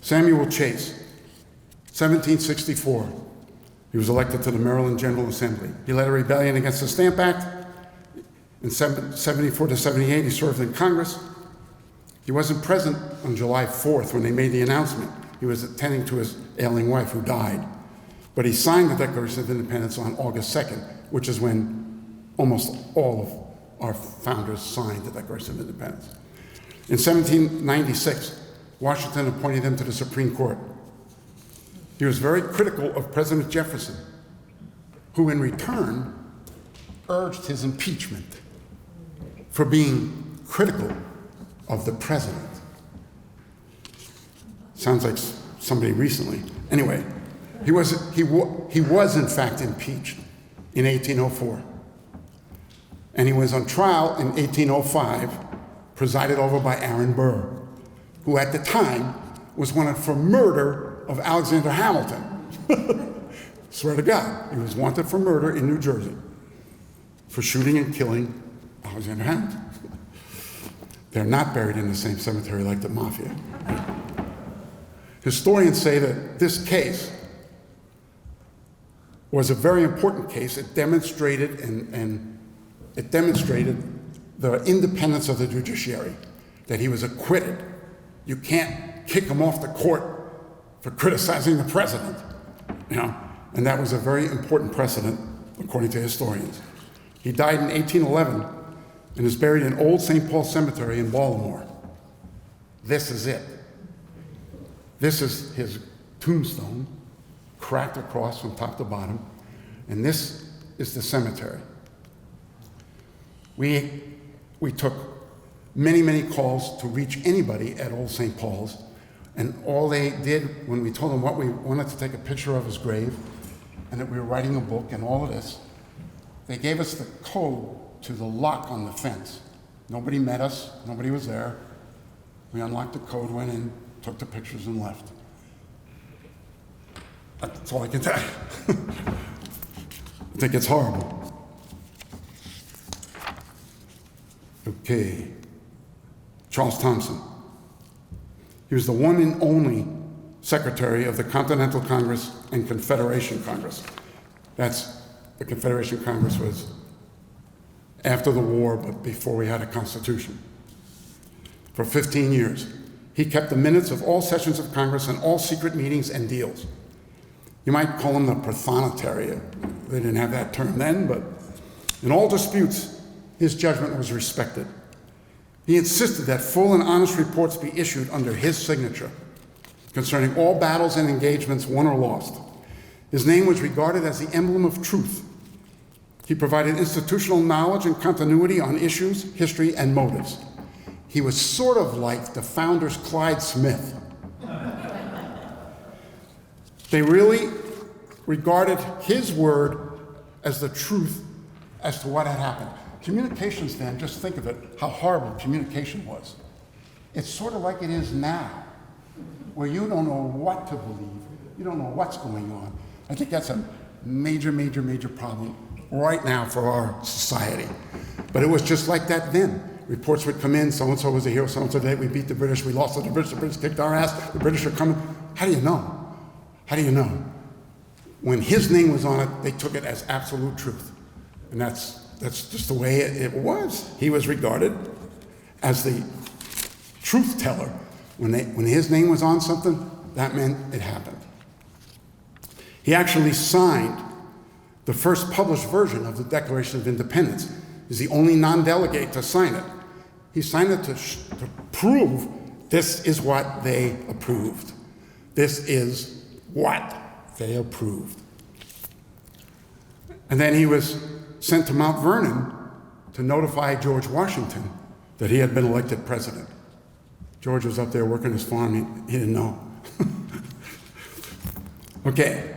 Samuel Chase, 1764. He was elected to the Maryland General Assembly. He led a rebellion against the Stamp Act. In 74 to 78, he served in Congress. He wasn't present on July 4th when they made the announcement. He was attending to his ailing wife who died. But he signed the Declaration of Independence on August 2nd, which is when almost all of our founders signed the Declaration of Independence. In 1796, Washington appointed him to the Supreme Court. He was very critical of President Jefferson, who in return urged his impeachment for being critical of the president. Sounds like somebody recently. Anyway, he was in fact impeached in 1804. And he was on trial in 1805, presided over by Aaron Burr, who at the time was wanted for murder of Alexander Hamilton. Swear to God, he was wanted for murder in New Jersey for shooting and killing Alexander Hamilton. They're not buried in the same cemetery like the mafia. Historians say that this case was a very important case. It demonstrated it demonstrated the independence of the judiciary, that he was acquitted. You can't kick him off the court for criticizing the president, and that was a very important precedent, according to historians. He died in 1811 and is buried in Old St. Paul Cemetery in Baltimore. This is it. This is his tombstone, cracked across from top to bottom, and this is the cemetery. We took many, many calls to reach anybody at Old St. Paul's, and all they did when we told them what we wanted to take a picture of his grave and that we were writing a book and all of this, they gave us the code to the lock on the fence. Nobody met us, nobody was there. We unlocked the code, went in, took the pictures and left. That's all I can tell you. I think it's horrible. Okay. Charles Thompson. He was the one and only secretary of the Continental Congress and Confederation Congress. The Confederation Congress was after the war, but before we had a constitution. For 15 years. He kept the minutes of all sessions of Congress and all secret meetings and deals. You might call him the prothonotary. They didn't have that term then, but in all disputes, his judgment was respected. He insisted that full and honest reports be issued under his signature concerning all battles and engagements won or lost. His name was regarded as the emblem of truth. He provided institutional knowledge and continuity on issues, history, and motives. He was sort of like the founder's Clyde Smith. They really regarded his word as the truth as to what had happened. Communications then, just think of it, how horrible communication was. It's sort of like it is now, where you don't know what to believe, you don't know what's going on. I think that's a major, major, major problem right now for our society. But it was just like that then. Reports would come in, so-and-so was a hero, so-and-so did, we beat the British, we lost to the British kicked our ass, the British are coming. How do you know? How do you know? When his name was on it, they took it as absolute truth. And that's just the way it was. He was regarded as the truth teller. When his name was on something, that meant it happened. He actually signed the first published version of the Declaration of Independence. He's the only non-delegate to sign it. He signed it to prove This is what they approved. This is what they approved. And then he was sent to Mount Vernon to notify George Washington that he had been elected president. George was up there working his farm. He didn't know. Okay.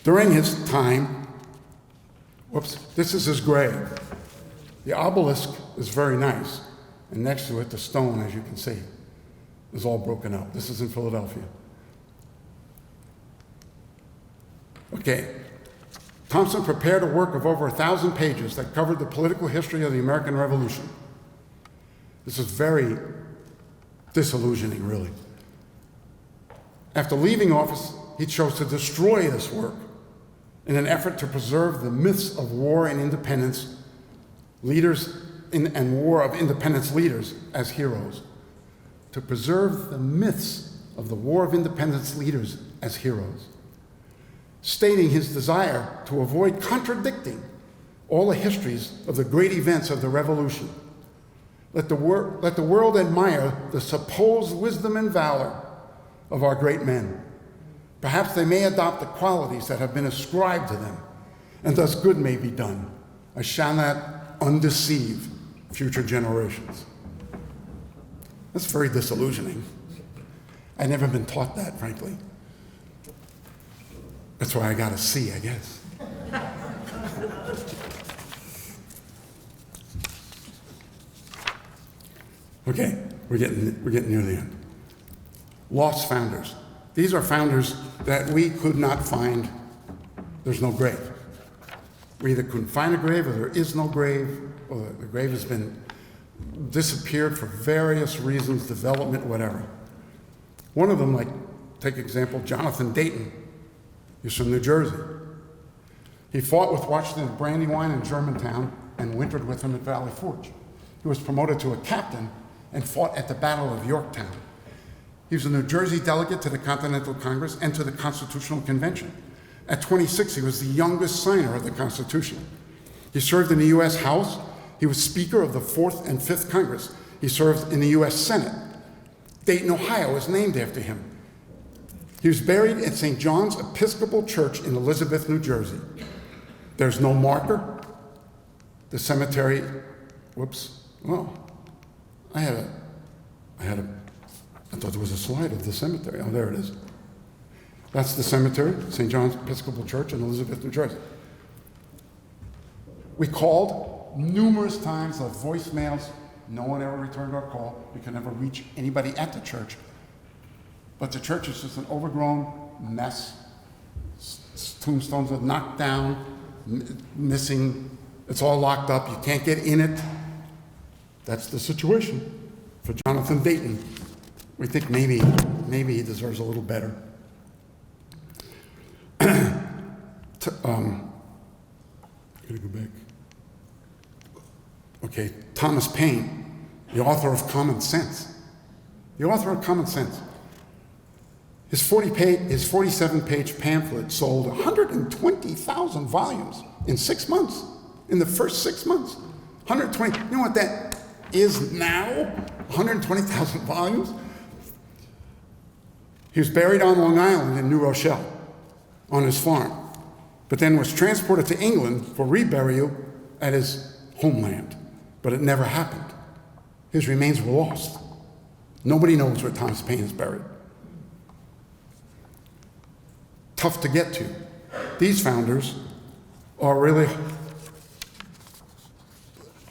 During his time, this is his grave. The obelisk is very nice. And next to it, the stone, as you can see, is all broken up. This is in Philadelphia. Okay. Thompson prepared a work of over 1,000 pages that covered the political history of the American Revolution. This is very disillusioning, really. After leaving office, he chose to destroy this work in an effort to preserve the myths of war and independence and war of independence leaders as heroes. To preserve the myths of the War of Independence leaders as heroes, stating his desire to avoid contradicting all the histories of the great events of the Revolution. Let the world admire the supposed wisdom and valor of our great men. Perhaps they may adopt the qualities that have been ascribed to them, and thus good may be done. I shall not undeceive future generations. That's very disillusioning. I've never been taught that, frankly. That's why I got a C, I guess. Okay, we're getting near the end. Lost founders. These are founders that we could not find. There's no grave. We either couldn't find a grave, or there is no grave, or the grave has been disappeared for various reasons, development, whatever. One of them, like, take example, Jonathan Dayton. He's from New Jersey. He fought with Washington at Brandywine in Germantown and wintered with him at Valley Forge. He was promoted to a captain and fought at the Battle of Yorktown. He was a New Jersey delegate to the Continental Congress and to the Constitutional Convention. At 26, he was the youngest signer of the Constitution. He served in the U.S. House. He was Speaker of the 4th and 5th Congress. He served in the U.S. Senate. Dayton, Ohio is named after him. He was buried at St. John's Episcopal Church in Elizabeth, New Jersey. There's no marker. The cemetery, I thought there was a slide of the cemetery. Oh, there it is. That's the cemetery, St. John's Episcopal Church in Elizabeth, New Jersey. We called numerous times, left voicemails. No one ever returned our call. We could never reach anybody at the church. But the church is just an overgrown mess. Tombstones are knocked down, missing. It's all locked up. You can't get in it. That's the situation for Jonathan Dayton. We think maybe he deserves a little better. Gotta go back. Okay, Thomas Paine, the author of Common Sense. The author of Common Sense. His 47-page pamphlet sold 120,000 volumes in 6 months. In the first 6 months. 120. You know what that is now? 120,000 volumes? He was buried on Long Island in New Rochelle on his farm, but then was transported to England for reburial at his homeland. But it never happened. His remains were lost. Nobody knows where Thomas Paine is buried. Tough to get to. These founders are really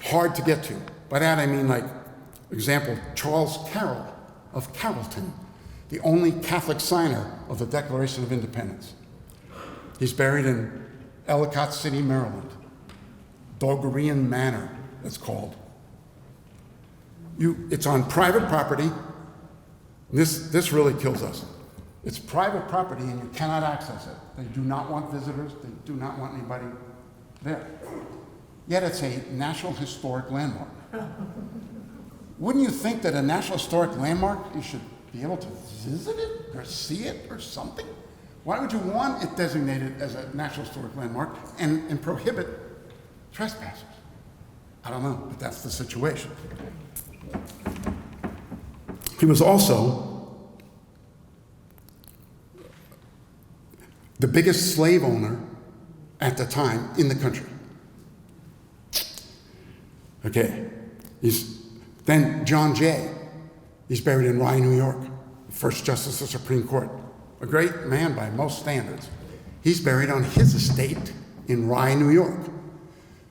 hard to get to. By that I mean, like, example, Charles Carroll of Carrollton, the only Catholic signer of the Declaration of Independence. He's buried in Ellicott City, Maryland. Dogerian Manor, it's called. It's on private property. This really kills us. It's private property and you cannot access it. They do not want visitors. They do not want anybody there. Yet it's a National Historic Landmark. Wouldn't you think that a National Historic Landmark, you should be able to visit it or see it or something? Why would you want it designated as a National Historic Landmark and prohibit trespassers? I don't know, but that's the situation. He was also the biggest slave owner at the time in the country. Okay, then John Jay, he's buried in Rye, New York, first Justice of the Supreme Court, a great man by most standards. He's buried on his estate in Rye, New York.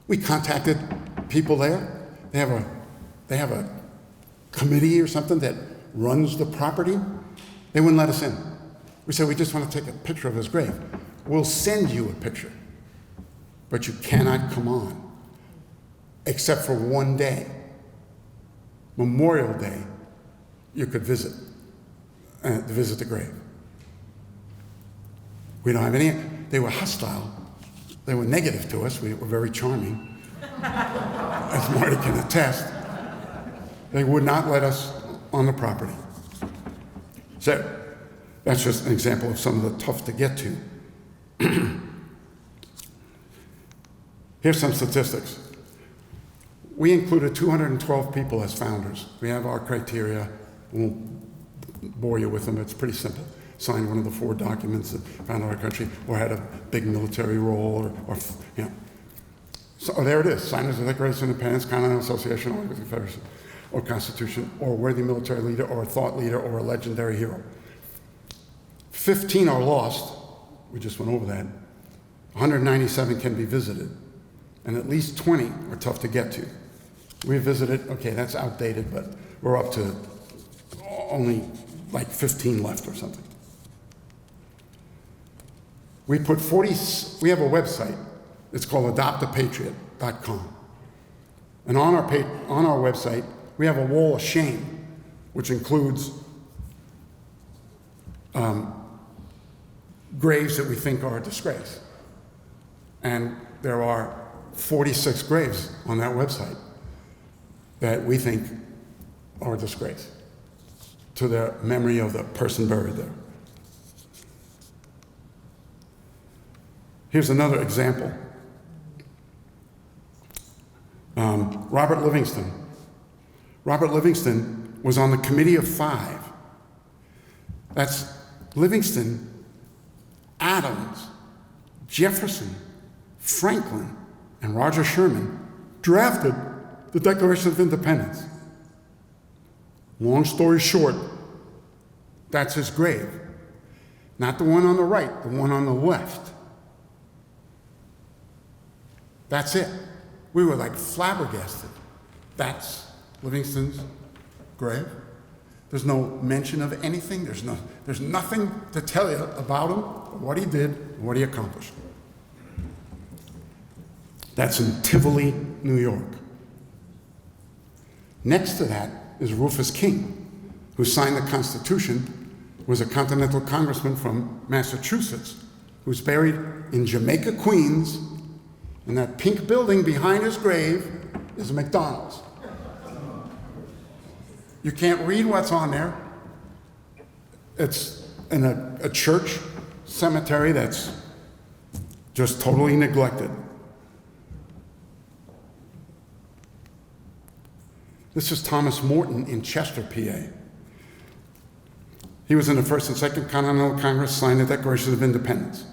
We contacted people there. They have a committee or something that runs the property. They wouldn't let us in. We said, we just want to take a picture of his grave. We'll send you a picture, but you cannot come on, except for one day. Memorial Day, you could visit the grave. We don't have any. They were hostile. They were negative to us. We were very charming, as Marty can attest. They would not let us on the property. So that's just an example of some of the tough to get to. Here's some statistics. We included 212 people as founders. We have our criteria. I won't bore you with them. It's pretty simple. Signed one of the 4 documents that founded our country, or had a big military role, or you know. So there it is. Signers of the Declaration of Independence, Continental Association, or Confederation, or Constitution, or a worthy military leader, or a thought leader, or a legendary hero. 15 are lost. We just went over that. 197 can be visited. And at least 20 are tough to get to. We visited, okay, that's outdated, but we're up to only like 15 left or something. We have a website. It's called adoptapatriot.com. And on our website, we have a wall of shame, which includes graves that we think are a disgrace. And there are 46 graves on that website that we think are a disgrace to the memory of the person buried there. Here's another example. Robert Livingston. Robert Livingston was on the Committee of 5. That's Livingston, Adams, Jefferson, Franklin, and Roger Sherman drafted the Declaration of Independence. Long story short, that's his grave. Not the one on the right, the one on the left. That's it. We were like flabbergasted. That's Livingston's grave. There's no mention of anything. There's nothing to tell you about him, what he did, what he accomplished. That's in Tivoli, New York. Next to that is Rufus King, who signed the Constitution, was a Continental Congressman from Massachusetts, who's buried in Jamaica, Queens, and that pink building behind his grave is a McDonald's. You can't read what's on there. It's in a church cemetery that's just totally neglected. This is Thomas Morton in Chester, PA. He was in the First and Second Continental Congress, signed the Declaration of Independence.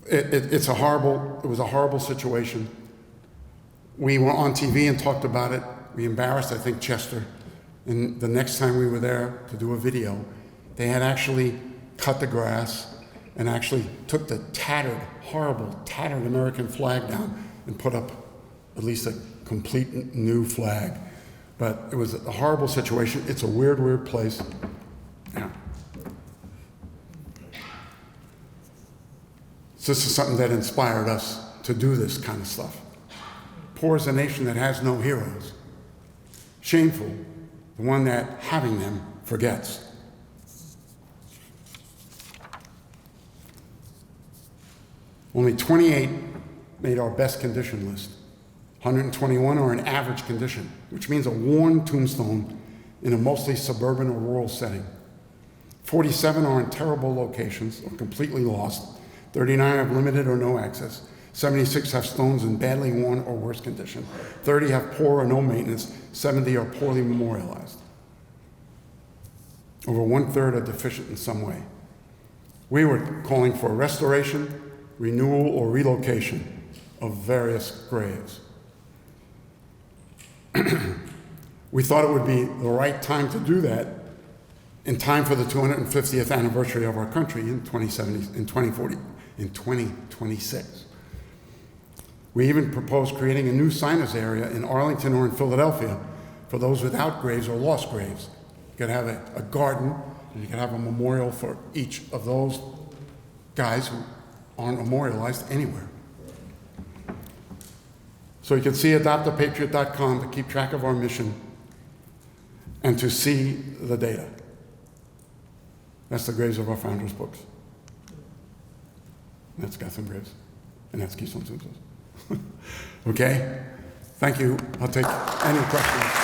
It was a horrible situation. We were on TV and talked about it. We embarrassed, I think, Chester. And the next time we were there to do a video, they had actually cut the grass and actually took the horrible, tattered American flag down and put up at least a complete new flag. But it was a horrible situation. It's a weird, weird place. Yeah. So this is something that inspired us to do this kind of stuff. Poor is a nation that has no heroes. Shameful, the one that, having them, forgets. Only 28 made our best condition list. 121 are in average condition, which means a worn tombstone in a mostly suburban or rural setting. 47 are in terrible locations or completely lost. 39 have limited or no access. 76 have stones in badly worn or worse condition. 30 have poor or no maintenance. 70 are poorly memorialized. Over 1/3 are deficient in some way. We were calling for restoration, renewal, or relocation of various graves. We thought it would be the right time to do that in time for the 250th anniversary of our country in 2026. We even proposed creating a new signage area in Arlington or in Philadelphia for those without graves or lost graves. You could have a garden, and you could have a memorial for each of those guys who aren't memorialized anywhere. So you can see adoptapatriot.com to keep track of our mission and to see the data. That's the graves of our founders' books. That's Gotham Graves, and that's Keystone Tombstones. Okay? Thank you. I'll take any questions.